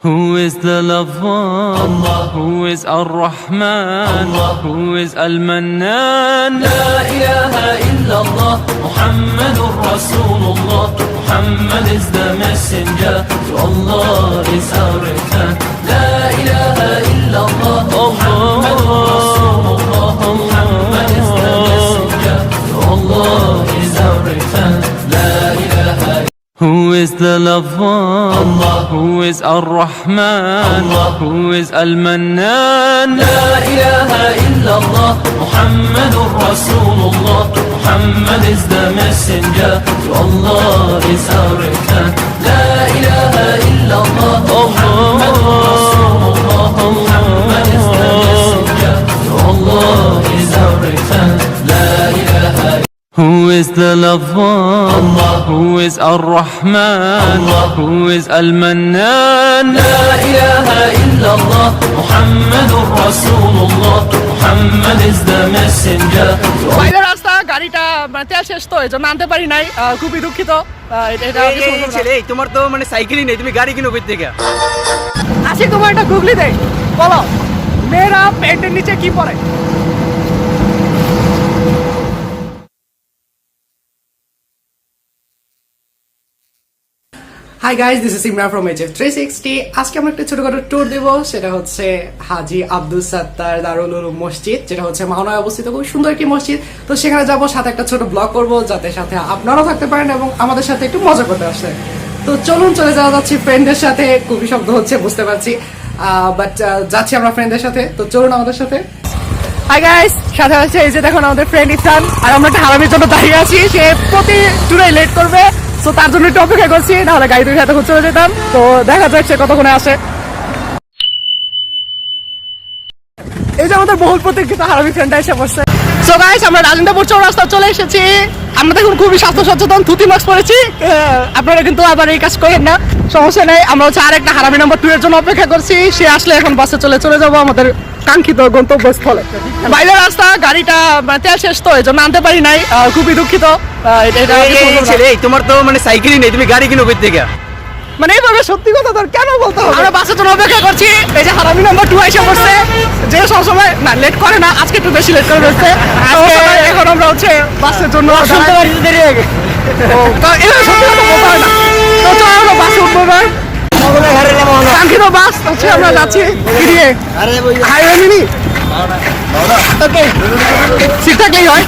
Who is the lover? Allah. Who is Ar-Rahman? Allah. Who is Al-Mannan? La ilaha illallah. Muhammadur Rasulullah. Muhammad is the messenger. To Allah is our return. La ilaha illallah. Muhammadur Rasulullah. Muhammad is the messenger. To Allah is our return. La ilaha. Who is the lover? Allah. Who is Ar-Rahman? Allah. Who is Al-Mannan? La ilaha illallah. Muhammadur Rasulullah. Muhammad is the messenger. To Allah is our return. La ilaha illallah. Muhammadur Rasulullah. Muhammad is the messenger. To Allah is our return. La ilaha. Who is the lover? Allah. Who is Ar-Rahman? Allah. Who is Al-Mannan? La ilaha illallah. Muhammadur Rasulullah. Muhammad is the messenger. বাইরে রাস্তা গাড়িটা মানে তেল শেষ তো এজন্য আনতে পারি নাই, খুবই দুঃখিত। এই তোমার তো মানে সাইকেলই নেই, তুমি গাড়ি কিনো কই থেকে? আসি তোমার একটা গুগলি দেই, বলো মেয়েরা প্যান্টের নিচে কি পরে? Hi guys, this is Imran from HF360। আজকে আমরা একটা ছোটখাটো ট্যুর দেব, সেটা হচ্ছে হাজী আব্দুল সাত্তার দারুল উলুম মসজিদ, যেটা হচ্ছে মাওনায় অবস্থিত, খুব সুন্দর একটি মসজিদ। তো সেখানে যাবো, সাথে একটা ছোট ব্লগ করবো, যাতে সাথে আপনারাও থাকতে পারেন এবং আমাদের সাথে একটু মজা করতে আসেন। তো চলুন চলে যাওয়া যাচ্ছি ফ্রেন্ডদের সাথে। খুবই শব্দ হচ্ছে বুঝতে পারছি, বাট যাচ্ছি আমরা ফ্রেন্ডদের সাথে। তো চলুন আমাদের সাথে। হাই গাইস, সাথে হচ্ছে এই যে দেখুন আমাদের ফ্রেন্ড ইফরান, আর আমরা একটা হারামির জন্য দাঁড়িয়ে আছি। সে প্রতি ট্যুরে লেট করবে, তো তার জন্য একটু অপেক্ষা করছি, নাহলে গাড়ি দুই সাথে চলে যেতাম। তো দেখা যাক সে কতক্ষণে আসে। এই যে আমাদের বহুল প্রতীক্ষিত হারামি ফ্রেন্ডটা এসে বসছে। সো গাইস, আমরা রাজেন্দ্রপুর চৌরাস্তা চলে এসেছি। আমরা দেখুন খুবই স্বাস্থ্য সচেতন, থুতি মাস্ক পরেছি। আপনারা কিন্তু আবার এই কাজ করেন না, সমস্যা নেই। আমরা হচ্ছে আর একটা হারামি নাম্বার 2 এর জন্য অপেক্ষা করছি। সে আসলে এখন বাসে চলে যাবো আমাদের কাঙ্ক্ষিত গন্তব্যস্থলে। বাইরের রাস্তা গাড়িটা মানে তেল শেষ তো এজন্য আনতে পারি নাই, খুবই দুঃখিত। তোমার তো মানে সাইকেলই নেই, তুমি গাড়ি কিনো কই থেকে? মানে এইভাবে সত্যি কথা তোর কেন বলতে হবে? আমরা বাসের জন্য অপেক্ষা করছি। এই যে হারামি নাম্বার 2 এসে বসছে, যে সবসময় না লেট করে না, আজকে একটু বেশি লেট করে বসছে। এখন আমরা হচ্ছে বাসের জন্য দেরি হয়ে গেছে। এভাবে সত্যি কথা বলতে হয় না। তো চলো আমরা বাসে উঠবো না, কাঙ্ক্ষিত বাস হচ্ছে আমরা যাচ্ছি ফিরিয়ে হাইওয়ে মিনি। ওকে, সিট থাকলেই হয়।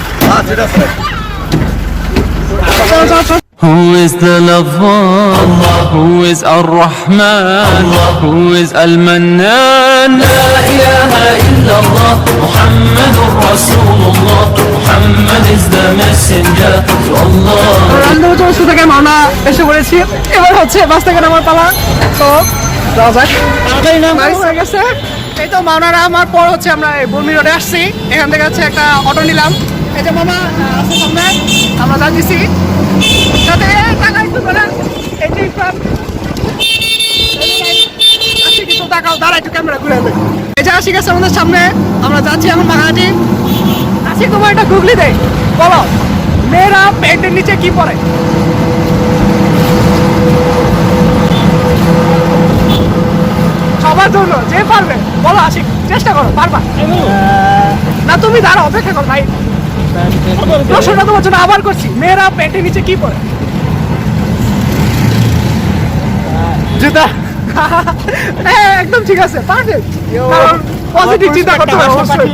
Who is the lover? Allah. Who is Ar-Rahman? Allah. Who is Al-Mannan? La ilaha illallah. Muhammadur Rasulullah. Muhammad is the messenger. To Allah. Rajendrapur চৌরাস্তা থেকে মাওনা এসে পড়েছি। এবার হচ্ছে বাস থেকে নামার পালা। তো যাওয়া যাক। হয়ে গেছে। এই তো মাওনারা আমার পর হচ্ছে আমরা বর্মি রোডে আসছি। এখান থেকে হচ্ছে একটা অটো নিলাম। এই যে মামা আছে সামনে, আমরা যাচ্ছি। সাথে টাকা একটু করেন। এই যে কিন্তু টাকাও দাঁড়া, একটু ক্যামেরা ঘুরে দেয়। এই যে আসি গেছে আমাদের সামনে, আমরা যাচ্ছি এখন বাগাহাটি। আসি তোমার একটা গুগলি দেই, বলো মেয়েরা প্যান্টের নিচে কি পরে? সবার জন্য যে পারবে বলো, আসি চেষ্টা করো, পারবা না? তুমি দাঁড়া, অপেক্ষা করো ভাই। প্রশ্নটা তোমার জন্য আবার করছি, মেয়েরা প্যান্টের নিচে কি পরে? জুতা। হ্যাঁ একদম ঠিক আছে, পারফেক্ট। কারণ পজিটিভ চিন্তা করতে হবে অবশ্যই।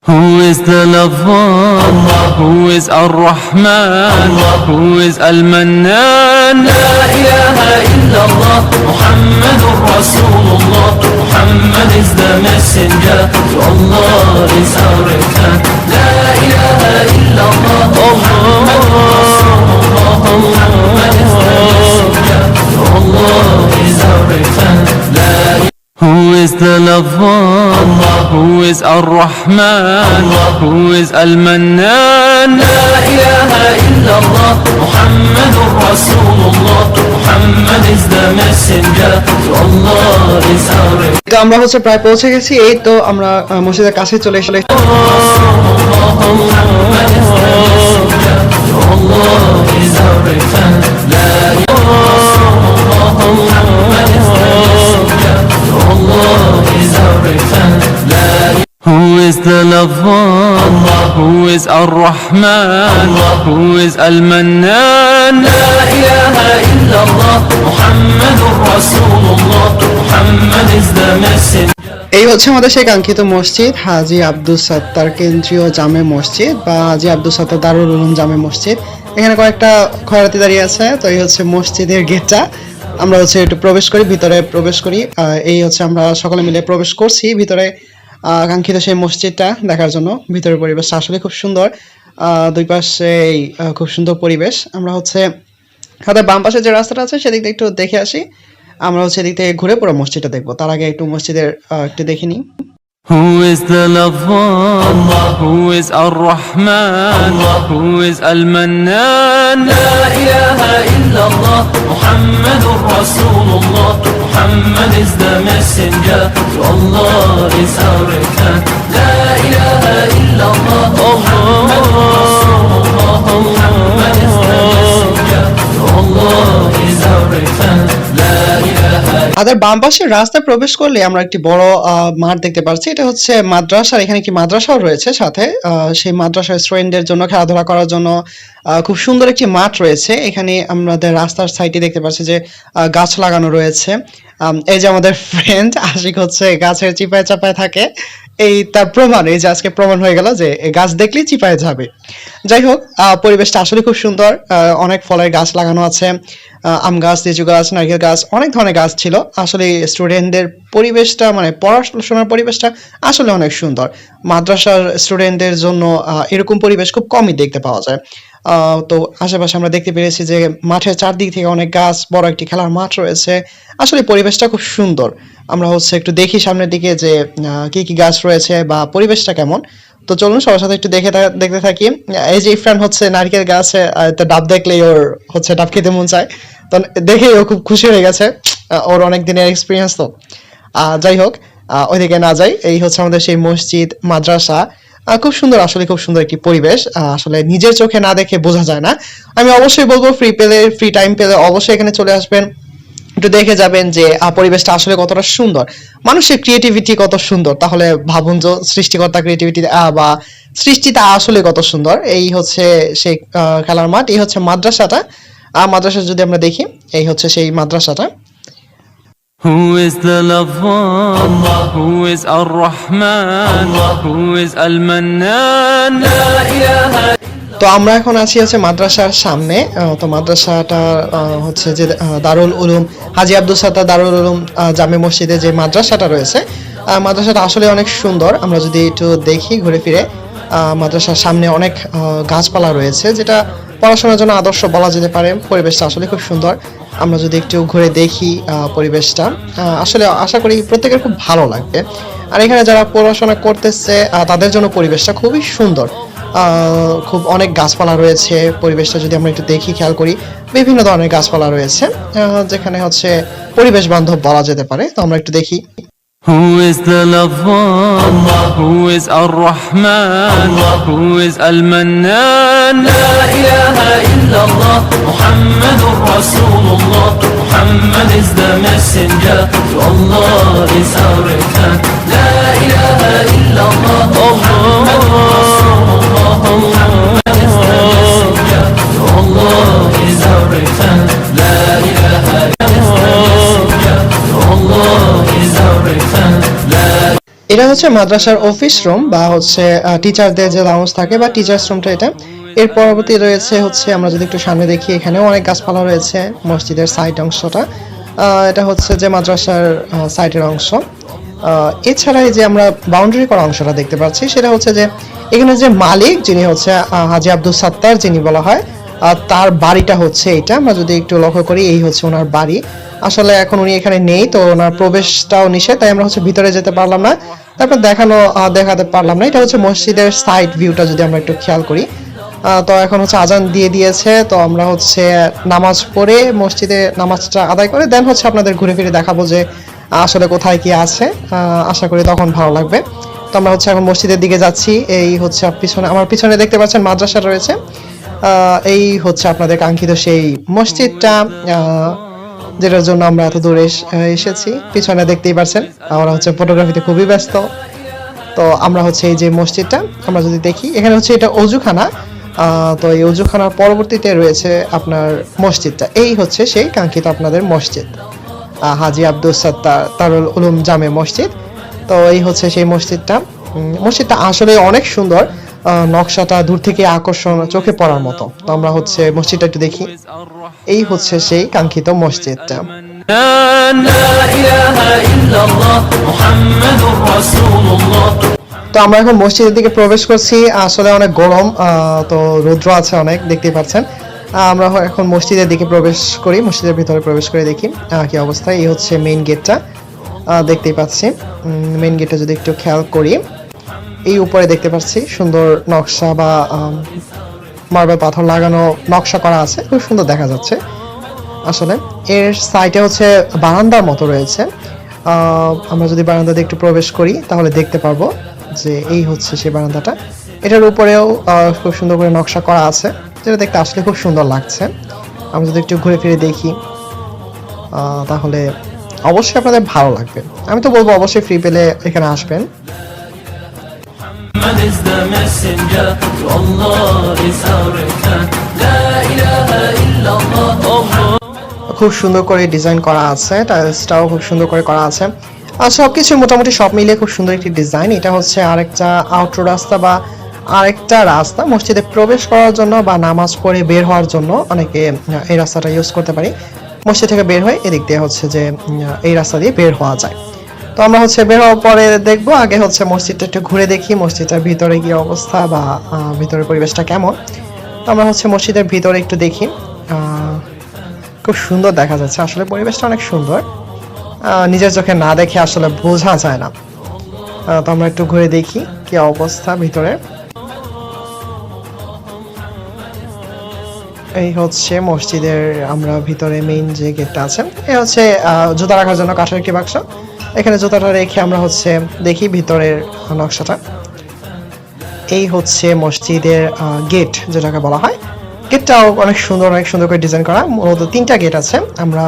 Who is the lover? Allah. Who is Ar-Rahman? Allah. Who is Al-Mannan? La ilaha illallah. Muhammadur Rasulullah. Muhammad is the messenger. To Allah is our return. La ilaha illallah. Muhammadur Rasulullah. Muhammad is the messenger. To Allah is our return. Who is the lover? Allah. Who is Ar-Rahman? Allah. Who is Al-Mannan? La ilaha illallah. Muhammadur Rasulullah. Muhammad is the messenger. To Allah is our return. তো আমরা হচ্ছে প্রায় পৌঁছে গেছি। এই তো আমরা মসজিদের কাছে চলে এসেছি। Muhammad is the messenger. To Allah is our return. La ilaha illallah. Muhammad is the messenger. is the Lover? Who is Ar-Rahman? Who is Al-Mannan? La ilaha illallah, Muhammadur Rasulullah, Muhammad is the messenger. এই হচ্ছে আমাদের সেই কাঙ্ক্ষিত মসজিদ, হাজী আব্দুস সাত্তার কেন্দ্রীয় জামে মসজিদ বা হাজী আব্দুস সাত্তার দারুল উলুম জামে মসজিদ। এখানে কয়েকটা খয়রাতি দাঁড়িয়ে আছে, তো এই হচ্ছে মসজিদের গেটটা। আমরা হচ্ছে একটু প্রবেশ করি, ভিতরে প্রবেশ করি। এই হচ্ছে আমরা সকলে মিলে প্রবেশ করছি ভিতরে কাঙ্ক্ষিত সেই মসজিদটা দেখার জন্য। ভিতরের পরিবেশটা আসলে খুব সুন্দর, দুই পাশে খুব সুন্দর পরিবেশ। আমরা হচ্ছে হাতের বাম পাশে যে রাস্তাটা আছে সেদিক দিয়ে একটু দেখে আসি। আমরা হচ্ছে এদিক থেকে ঘুরে পুরো মসজিদটা দেখবো, তার আগে একটু মসজিদের একটু দেখে নিই। Who is the Lover? Who is Ar-Rahman? Who is Al-Mannan? La ilaha illallah, Muhammadur Rasulullah, Muhammad is the messenger. To Allah is our return. La ilaha illallah, Muhammadur Rasulullah, Muhammad is the messenger. To Allah is our return. La ilaha. আমাদের বাম পাশের রাস্তায় প্রবেশ করলে আমরা একটি বড় মাঠ দেখতে পাচ্ছি। এটা হচ্ছে মাদ্রাসার, এখানে কি মাদ্রাসাও রয়েছে সাথে। সেই মাদ্রাসার স্টুডেন্টদের জন্য খেলাধুলা করার জন্য খুব সুন্দর একটি মাঠ রয়েছে। এখানে আমাদের রাস্তার সাইডে দেখতে পাচ্ছি যে গাছ লাগানো রয়েছে। এই যে আমাদের ফ্রেন্ড আশিক হচ্ছে গাছের চিপায় চাপায় থাকে, এই তার প্রমাণ। এই যে আজকে প্রমাণ হয়ে গেল যে গাছ দেখলেই চিপায় যাবে। যাই হোক, পরিবেশটা আসলে খুব সুন্দর। অনেক ফলের গাছ লাগানো আছে, আম গাছ, লিচু গাছ, নারকেল গাছ, অনেক ধরনের গাছ ছিল। আসলে স্টুডেন্টদের পরিবেশটা মানে পড়াশোনার পরিবেশটা আসলে অনেক সুন্দর। মাদ্রাসার স্টুডেন্টদের জন্য এরকম পরিবেশ খুব কমই দেখতে পাওয়া যায়। তো আশেপাশে আমরা দেখতে পেরেছি যে মাঠের চারদিক থেকে অনেক গাছ, বড় একটি খেলার মাঠ রয়েছে। আসলে পরিবেশটা খুব সুন্দর। আমরা হচ্ছে একটু দেখি সামনের দিকে যে কি কি গাছ রয়েছে বা পরিবেশটা কেমন। তো চলুন সবার সাথে একটু দেখতে থাকি। এই যে ইফরান হচ্ছে নারকেল গাছে ডাব দেখলেই ওর হচ্ছে ডাব খেতে মন চায়, তো দেখেই ও খুব খুশি হয়ে গেছে। ওর অনেক দিনের এক্সপিরিয়েন্স তো। যাই হোক, ওইদিকে না যাই। এই হচ্ছে আমাদের সেই মসজিদ মাদ্রাসা। খুব সুন্দর, আসলে খুব সুন্দর একটি পরিবেশ। আসলে নিজের চোখে না দেখে বোঝা যায় না। আমি অবশ্যই বলবো ফ্রি টাইম পেলে অবশ্যই এখানে চলে আসবেন, একটু দেখে যাবেন যে পরিবেশটা আসলে কতটা সুন্দর, মানুষের ক্রিয়েটিভিটি কত সুন্দর। তাহলে ভাবুন যে সৃষ্টিকর্তা ক্রিয়েটিভিটি বা সৃষ্টিটা আসলে কত সুন্দর। এই হচ্ছে সেই খেলার মাঠ, এই হচ্ছে মাদ্রাসাটা। মাদ্রাসা যদি আমরা দেখি, এই হচ্ছে সেই মাদ্রাসাটা। Who is the Lover? Who is Ar-Rahman? Who is Al-Mannan? La ilaha. তো আমরা এখন আছি হচ্ছে মাদ্রাসার সামনে। তো মাদ্রাসাটা হচ্ছে যে দারুল উলুম হাজী আব্দুস সাত্তার দারুল উলুম জামে মসজিদে যে মাদ্রাসাটা রয়েছে, মাদ্রাসাটা আসলে অনেক সুন্দর। আমরা যদি একটু দেখি ঘুরে ফিরে, মাদ্রাসার সামনে অনেক গাছপালা রয়েছে, যেটা পড়াশোনার জন্য আদর্শ বলা যেতে পারে। পরিবেশটা আসলে খুব সুন্দর। আমরা যদি একটু ঘুরে দেখি পরিবেশটা, আসলে আশা করি প্রত্যেকের খুব ভালো লাগবে। আর এখানে যারা পড়াশোনা করতেছে তাদের জন্য পরিবেশটা খুবই সুন্দর। খুব অনেক গাছপালা রয়েছে। পরিবেশটা যদি আমরা একটু দেখি, খেয়াল করি, বিভিন্ন ধরনের গাছপালা রয়েছে, যেখানে হচ্ছে পরিবেশ বান্ধব বলা যেতে পারে। তো আমরা একটু দেখি। Who is the Lover? Who is Ar-Rahman? Who is Al-Mannan? La ilaha illallah, Muhammadur Rasulullah, Muhammad is the messenger. To Allah is our return. La ilaha illallah, Muhammadur Rasulullah, Muhammad is the messenger. To Allah is our return. La ilaha illallah, to Allah is our return. এটা হচ্ছে মাদ্রাসার office room বা হচ্ছে টিচারদের যে lounge থাকে বা teachers রুমটা এটা। এর পরবর্তী রয়েছে হচ্ছে, আমরা যদি একটু সামনে দেখি, এখানেও অনেক গাছপালা রয়েছে। মসজিদের সাইড অংশটা, এটা হচ্ছে যে মাদ্রাসার সাইডের অংশ। এছাড়া এই যে আমরা বাউন্ডারি করা অংশটা দেখতে পাচ্ছি, সেটা হচ্ছে যে এখানে যে মালিক, যিনি হচ্ছে হাজী আব্দুস সাত্তার যিনি বলা হয়, তার বাড়িটা হচ্ছে এটা। আমরা যদি একটু লক্ষ্য করি, এই হচ্ছে ওনার বাড়ি। আসলে এখন উনি এখানে নেই, তো ওনার প্রবেশটাও নিষেধ, তাই আমরা হচ্ছে ভিতরে যেতে পারলাম না, তারপর দেখাতে পারলাম না। এটা হচ্ছে মসজিদের সাইড ভিউটা যদি আমরা একটু খেয়াল করি। তো এখন হচ্ছে আজান দিয়ে দিয়েছে, তো আমরা হচ্ছে নামাজ পড়ে মসজিদে নামাজটা আদায় করে দেন হচ্ছে আপনাদের ঘুরে ফিরে দেখাবো যে আসলে কোথায় কি আছে। আশা করি তখন ভালো লাগবে। তো আমরা হচ্ছে এখন মসজিদের দিকে যাচ্ছি। এই হচ্ছে আমার পিছনে দেখতে পাচ্ছেন মাদ্রাসা রয়েছে। এই হচ্ছে আপনাদের কাঙ্ক্ষিত সেই মসজিদটা, যেটার জন্য আমরা এত দূরে এসেছি। পিছনে দেখতেই পাচ্ছেন আমরা হচ্ছে ফটোগ্রাফিতে খুবই ব্যস্ত। তো আমরা হচ্ছে এই যে মসজিদটা আমরা যদি দেখি, এখানে হচ্ছে এটা অজুখানা। তো এই অজুখানার পরবর্তীতে রয়েছে আপনার মসজিদটা। এই হচ্ছে সেই কাঙ্ক্ষিত আপনাদের মসজিদ, হাজী আব্দুস সাত্তার দারুল উলুম জামে মসজিদ। তো এই হচ্ছে সেই মসজিদটা। মসজিদটা আসলে অনেক সুন্দর, নকশাটা দূর থেকে আকর্ষণ, চোখে পড়ার মতো। তো আমরা হচ্ছে মসজিদটা একটু দেখি। এই হচ্ছে সেই কাঙ্ক্ষিত মসজিদটা। তো আমরা এখন মসজিদের দিকে প্রবেশ করছি। আসলে অনেক গরম, তো রৌদ্র আছে অনেক, দেখতেই পাচ্ছেন। আমরা এখন মসজিদের দিকে প্রবেশ করি, মসজিদের ভিতরে প্রবেশ করে দেখি কি অবস্থা। এই হচ্ছে মেইন গেটটা, দেখতেই পাচ্ছি। মেইন গেটটা যদি একটু খেয়াল করি, এই উপরে দেখতে পাচ্ছি সুন্দর নকশা বা মার্বেল পাথর লাগানো নকশা করা আছে, খুব সুন্দর দেখা যাচ্ছে। আসলে এর সাইডে হচ্ছে বারান্দার মতো রয়েছে। আমরা যদি বারান্দা দিয়ে একটু প্রবেশ করি তাহলে দেখতে পারবো যে এই হচ্ছে সেই বারান্দাটা। এটার উপরেও খুব সুন্দর করে নকশা করা আছে, যেটা দেখতে আসলে খুব সুন্দর লাগছে। আমরা যদি একটু ঘুরে ফিরে দেখি তাহলে অবশ্যই আপনাদের ভালো লাগবে। আমি তো বলবো অবশ্যই ফ্রি পেলে এখানে আসবেন। খুব সুন্দর করে ডিজাইন করা আছে, টাইলসটাও খুব সুন্দর করে করা আছে, আর সবকিছু মোটামুটি সব মিলিয়ে খুব সুন্দর একটি ডিজাইন। এটা হচ্ছে আরেকটা আউটডোর রাস্তা বা আরেকটা রাস্তা মসজিদে প্রবেশ করার জন্য বা নামাজ পড়ে বের হওয়ার জন্য অনেকে এই রাস্তাটা ইউজ করতে পারি। মসজিদ থেকে বের হয়ে এদিক দিয়ে হচ্ছে যে এই রাস্তা দিয়ে বের হওয়া যায়। তো আমরা হচ্ছে বের হওয়ার পরে দেখবো, আগে হচ্ছে মসজিদটা একটু ঘুরে দেখি মসজিদটার ভিতরে কি অবস্থা বা ভিতরের পরিবেশটা কেমন। আমরা হচ্ছে মসজিদের ভিতরে একটু দেখি, খুব সুন্দর দেখা যাচ্ছে, আসলে পরিবেশটা অনেক সুন্দর, নিজের চোখে না দেখে আসলে বোঝা যায় না। তো আমরা একটু ঘুরে দেখি কি অবস্থা ভিতরে। এই হচ্ছে মসজিদের আমরা ভিতরে মেইন যে গেটটা আছে, এই হচ্ছে জুতা রাখার জন্য কাঠের একটি বাক্স। এখানে জুতাটা রেখে আমরা হচ্ছে দেখি ভিতরের নকশাটা। এই হচ্ছে মসজিদের গেট যেটাকে বলা হয়। গেটটাও অনেক সুন্দর, অনেক সুন্দর করে ডিজাইন করা। মূলত 3টা গেট আছে। আমরা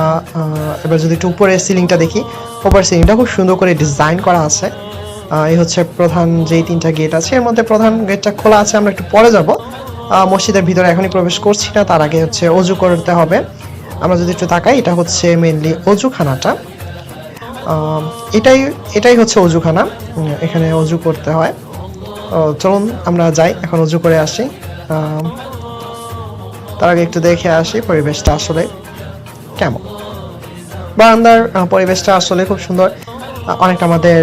এবার যদি একটু উপরের সিলিংটা দেখি, উপরের সিলিংটা খুব সুন্দর করে ডিজাইন করা আছে। এই হচ্ছে প্রধান যেই 3টা গেট আছে, এর মধ্যে প্রধান গেটটা খোলা আছে। আমরা একটু পরে যাব, মসজিদের ভিতরে এখনই প্রবেশ করছি না, তার আগে হচ্ছে অজু করতে হবে। আমরা যদি একটু তাকাই, এটা হচ্ছে মেইনলি অজুখানাটা। এটাই হচ্ছে অজুখানা, এখানে অজু করতে হয়। চলুন আমরা যাই, এখন অজু করে আসি। তার আগে একটু দেখে আসি পরিবেশটা আসলে কেমন। বারান্দার পরিবেশটা আসলে খুব সুন্দর, অনেকটা আমাদের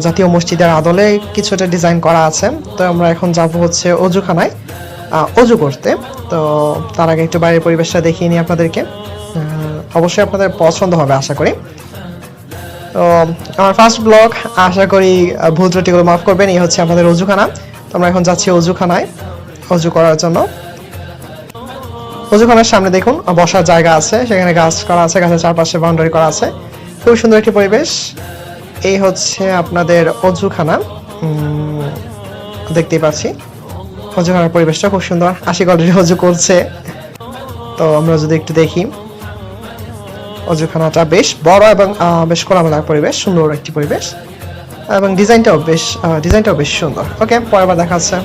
জাতীয় মসজিদের আদলে কিছুটা ডিজাইন করা আছে। তো আমরা এখন যাব হচ্ছে অজুখানায় অজু করতে। তো তার আগে একটু বাইরের পরিবেশটা দেখিয়ে নিই আপনাদেরকে, অবশ্যই আপনাদের পছন্দ হবে আশা করি। তো আমার ফার্স্ট ব্লগ, আশা করি ভুল ত্রুটিগুলো মাফ করবেন। এই হচ্ছে আমাদের অজুখানা। তো আমরা এখন যাচ্ছি অজুখানায় অজু করার জন্য। অজুখানার সামনে দেখুন বসার জায়গা আছে, সেখানে গাছ করা আছে, গাছের চারপাশে বাউন্ডারি করা আছে, খুব সুন্দর একটি পরিবেশ। এই হচ্ছে আপনাদের অজুখানা, দেখতেই পাচ্ছি অজুখানার পরিবেশটা খুব সুন্দর। আশিক অলরেডি অজু করছে। তো আমরা যদি একটু দেখি, অজুখানাটা বেশ বড় এবং বেশ খোলামেলা পরিবেশ, সুন্দর একটি পরিবেশ, এবং ডিজাইনটাও বেশ সুন্দর। ওকে, পরেরবার দেখা যাচ্ছে।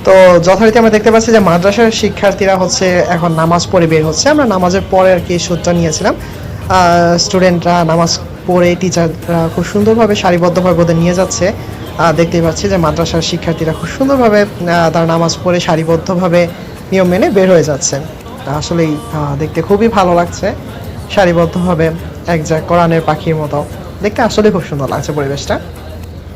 তো যথারীতি আমরা দেখতে পাচ্ছি যে মাদ্রাসার শিক্ষার্থীরা হচ্ছে এখন নামাজ পড়ে বের হচ্ছে। আমরা নামাজের পরে আর কি শুটটা নিয়েছিলাম। স্টুডেন্টরা নামাজ পড়ে টিচাররা খুব সুন্দরভাবে সারিবদ্ধভাবে ওদের নিয়ে যাচ্ছে। দেখতেই পাচ্ছি যে মাদ্রাসার শিক্ষার্থীরা খুব সুন্দরভাবে তার নামাজ পড়ে সারিবদ্ধভাবে নিয়ম মেনে বের হয়ে যাচ্ছে। আসলেই দেখতে খুবই ভালো লাগছে, সারিবদ্ধভাবে এক জায়গায় কোরআনের পাখির মতো দেখতে আসলে খুব সুন্দর লাগছে পরিবেশটা।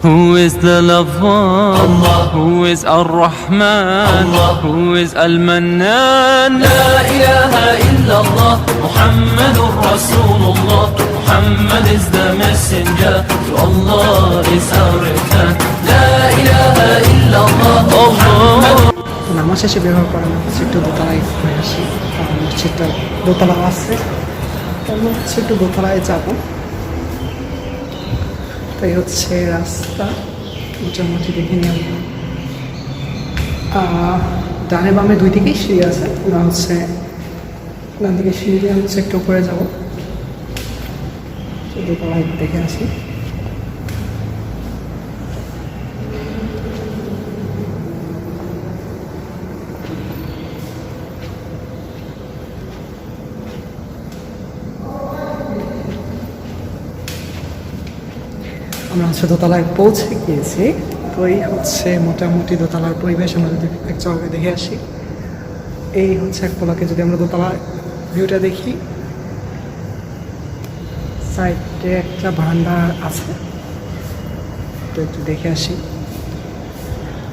Who is the Love-One? Who is Ar-Rahman? Who is Al-Mannan? La ilaha illallah, Muhammadur Rasulullah. Muhammad is the messenger, to Allah is our return. La ilaha illallah, Muhammad. নামাজ শেষে ব্যবহার করা হচ্ছে একটু দোতলায় ঘুরে আসি, মসজিদটা দোতলা আছে, আমরা হচ্ছে একটু দোতলায় যাবো। তাই হচ্ছে রাস্তা মোটামুটি দেখে নিয়ে ডানে বামে দুই দিকেই সিঁড়ি আছে। আমরা হচ্ছে ডান দিকে সিঁড়ি দিয়ে হচ্ছে একটু উপরে যাবো, দোতলায় দেখে আসি। আমরা হচ্ছে দোতলায় পৌঁছে গিয়েছি। তো এই হচ্ছে মোটামুটি দোতলার পরিবেশ। আমরা যদি এক জায়গায় দেখে আসি, এই হচ্ছে এক পলকে যদি আমরা দোতলার ভিউটা দেখি, সাইডে একটা বারান্দা আছে, তো একটু দেখে আসি।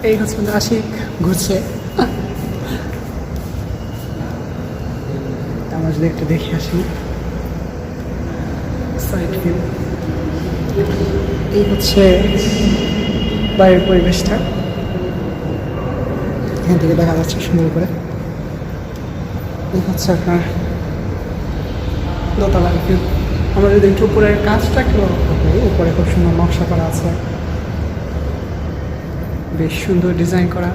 এই হচ্ছে আশিক ঘুরছে, আমরা যদি একটু দেখে আসি সাইড ভিউ। এই হচ্ছে বাইরের পরিবেশটা, এখান থেকে দেখা যাচ্ছে সুন্দর করে। এই হচ্ছে আপনার দোতলার ভিউ। আমরা যদি একটু উপরের কাজটা একটু লক্ষ্য করি, উপরে খুব সুন্দর নকশা করা আছে, বেশ সুন্দর ডিজাইন করা।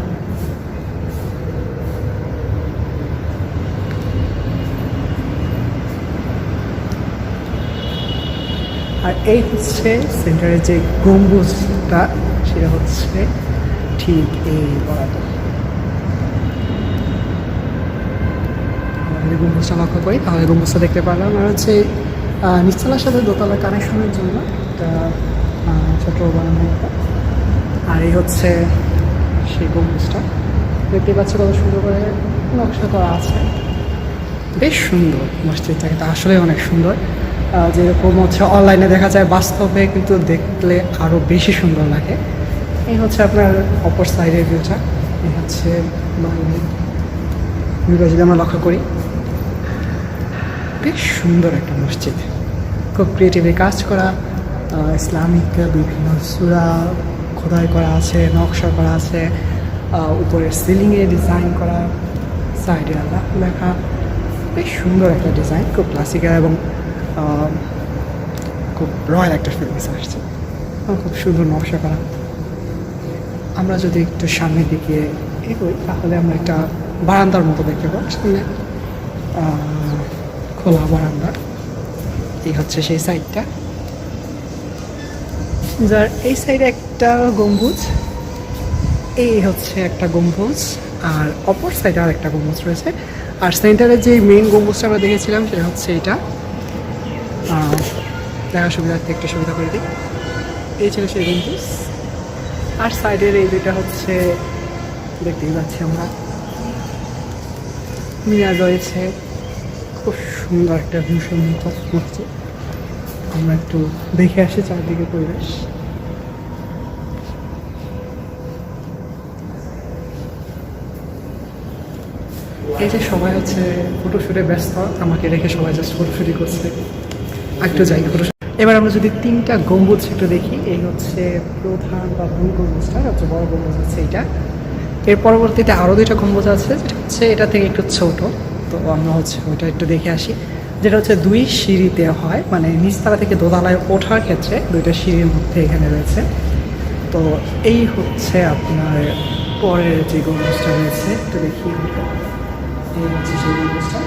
আর এই হচ্ছে সেন্টারের যে গম্বুজটা, সেটা হচ্ছে ঠিক এই বরাবর। আমরা যদি গম্বুজটা লক্ষ্য করি তাহলে গম্বুজটা দেখতে পারলাম। আর হচ্ছে নিচতলার সাথে দোতলা কানেকশনের জন্য একটা ছোট বানানো একটা। আর এই হচ্ছে সেই গম্বুজটা, দেখতে পাচ্ছি কত সুন্দর করে নকশা করা আছে, বেশ সুন্দর। মসজিদটা কিন্তু আসলে অনেক সুন্দর, যেরকম হচ্ছে অনলাইনে দেখা যায়, বাস্তবে কিন্তু দেখলে আরও বেশি সুন্দর লাগে। এই হচ্ছে আপনার অপর সাইডের ভিউটা, এই হচ্ছে ভিউটা যদি আমরা লক্ষ্য করি, বেশ সুন্দর একটা মসজিদ, খুব ক্রিয়েটিভলি কাজ করা। ইসলামিক বিভিন্ন সূরা খোদাই করা আছে, নকশা করা আছে, উপরের সিলিংয়ে ডিজাইন করা, সাইডে আল্লাহ লেখা, বেশ সুন্দর একটা ডিজাইন, খুব ক্লাসিক্যাল এবং খুব রয়্যাল একটা ফিলিংস আসছে, খুব সুন্দর নকশা করা। আমরা যদি একটু সামনের দিকে এগোই তাহলে আমরা একটা বারান্দার মতো দেখতে পাবো, সামনে খোলা বারান্দা। এই হচ্ছে সেই সাইডটা, যার এই সাইডে একটা গম্বুজ, এই হচ্ছে একটা গম্বুজ, আর অপর সাইডে আর একটা গম্বুজ রয়েছে। আর সেন্টারে যে মেইন গম্বুজটা আমরা দেখেছিলাম সেটা হচ্ছে এটা। দেখার সুবিধার্থে একটু সুবিধা করে দিই, এই ছিল সেই গম্বুজ। আর সাইডের এই দুইটা হচ্ছে দেখতেই পাচ্ছি আমরা, মিনার রয়েছে, খুব সুন্দর একটা ভীষণ হচ্ছে। আমরা একটু দেখে আসি চারদিকে পরিবেশ। এই যে সবাই হচ্ছে ফটোশুটে ব্যস্ত, আমাকে রেখে সবাই জাস্ট ফটোশুটই করছে, একটু যাই ফটোশুট। এবার আমরা যদি তিনটা গম্বুজ একটু দেখি, এই হচ্ছে প্রধান বা মূল গম্বুজটা, সবচেয়ে বড় গম্বুজ হচ্ছে এইটা। এর পরবর্তীতে আরও দুইটা গম্বুজ আছে, যেটা হচ্ছে এটা থেকে একটু ছোট, তো আমরা হচ্ছে ওইটা একটু দেখে আসি, যেটা হচ্ছে দুই সিঁড়িতে হয়, মানে নিচতলা থেকে দোতলায় ওঠার ক্ষেত্রে দুইটা সিঁড়ির মধ্যে এখানে রয়েছে। তো এই হচ্ছে আপনার পরের যে গম্বুজটা রয়েছে, একটু দেখি, এই হচ্ছে সেই গম্বুজটা।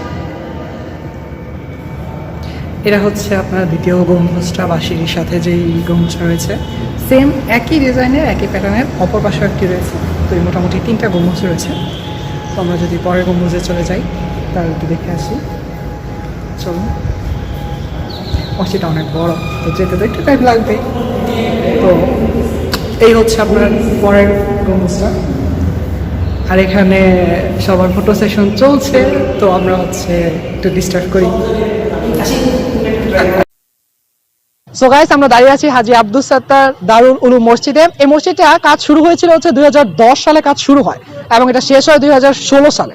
এটা হচ্ছে আপনার দ্বিতীয় গম্বুজটা বা সিঁড়ির সাথে যেই গম্বুজটা রয়েছে, সেম একই ডিজাইনের একই প্যাটার্নের অপর পাশে একটি রয়েছে। তো এই মোটামুটি তিনটা গম্বুজ রয়েছে। তো আমরা যদি পরের গম্বুজে চলে যাই তার একটু দেখে আসি, চলুন। মসজিদটা অনেক বড়, তো যেতে তো একটু টাইম লাগবে। তো এই হচ্ছে আপনার পরের গম্বুজটা, আর এখানে সবার ফটো সেশন চলছে, তো আমরা হচ্ছে একটু ডিস্টার্ব করি। সো গাইস, আমরা দাঁড়িয়ে আছি হাজী আব্দুস সাত্তার দারুল উলুম মসজিদে। এই মসজিদটা কাজ শুরু হয়েছিল হচ্ছে 2010 সালে কাজ শুরু হয় এবং এটা শেষ হয় 2016 সালে।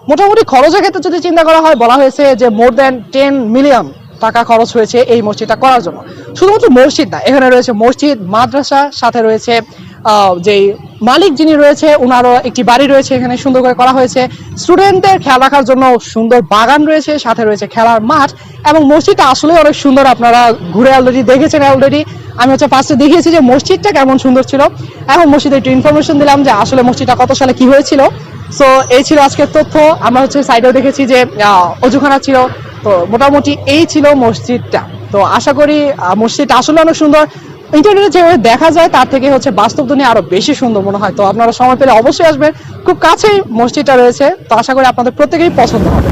মোটামুটি খরচের ক্ষেত্রে যদি চিন্তা করা হয়, বলা হয়েছে যে মোর দ্যান 10 মিলিয়ন টাকা খরচ হয়েছে এই মসজিদটা করার জন্য। শুধুমাত্র মসজিদ না, এখানে রয়েছে মসজিদ, মাদ্রাসা, সাথে রয়েছে যেই মালিক যিনি রয়েছে ওনারও একটি বাড়ি রয়েছে এখানে সুন্দর করে করা হয়েছে। স্টুডেন্টদের খেয়াল রাখার জন্য সুন্দর বাগান রয়েছে, সাথে রয়েছে খেলার মাঠ, এবং মসজিদটা আসলে অনেক সুন্দর। আপনারা ঘুরে অলরেডি দেখেছেন অলরেডি। আমি হচ্ছে ফার্স্টে দেখিয়েছি যে মসজিদটা কেমন সুন্দর ছিল, এখন মসজিদে একটু ইনফরমেশন দিলাম যে আসলে মসজিদটা কত সালে কি হয়েছিল। সো এই ছিল আজকের তথ্য। আমরা হচ্ছে সাইডেও দেখেছি যে অজুখানা ছিল। তো মোটামুটি এই ছিল মসজিদটা। তো আশা করি মসজিদটা আসলে অনেক সুন্দর। ইন্টারনেটে যেভাবে দেখা যায় তার থেকে হচ্ছে বাস্তব দুনিয়া আরো বেশি সুন্দর মনে হয়। তো আপনারা সময় পেলে অবশ্যই আসবেন, খুব কাছেই মসজিদটা রয়েছে। তো আশা করি আপনাদের প্রত্যেকেই পছন্দ হবে।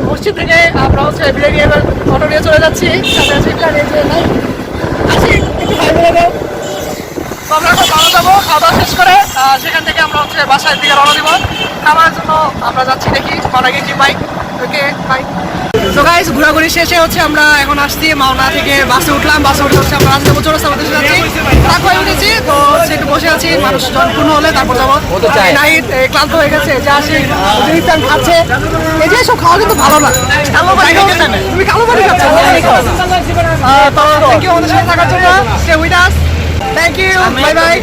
মসজিদ থেকে আমরা হচ্ছে বিরিয়ানি এবার অটো নিয়ে চলে যাচ্ছি। আসি একটু হাই বলে দাও। তো আমরা এখন রওনা যাবো, খাওয়া দাওয়া শেষ করে সেখান থেকে আমরা হচ্ছে বাসার দিকে রওনা দিব। খাওয়ার জন্য আমরা যাচ্ছি, দেখি মাওনা গিয়ে কি পাই। Okay bye. তো গাইস, ঘোরাঘুরি শেষে হচ্ছে আমরা এখন আসছি মাওনা থেকে বাসে উঠলাম। বাসে উঠে হচ্ছে আমরা রাজধানী চৌরাস্তার মধ্যে যাচ্ছি। তারপরে উঠেছি, তো হচ্ছে একটু বসে আছি, মানুষ জনপূর্ণ হলে তারপর যাবো। নাইট ক্লান্ত হয়ে গেছে, যে আসি ইফতার খাচ্ছে। এই যে সব খাওয়া কিন্তু ভালো না। তুমি কালো বাড়ি খাচ্ছ? তো থ্যাংক ইউ আমাদের সাথে থাকার জন্য। Stay with us. Thank you, bye by.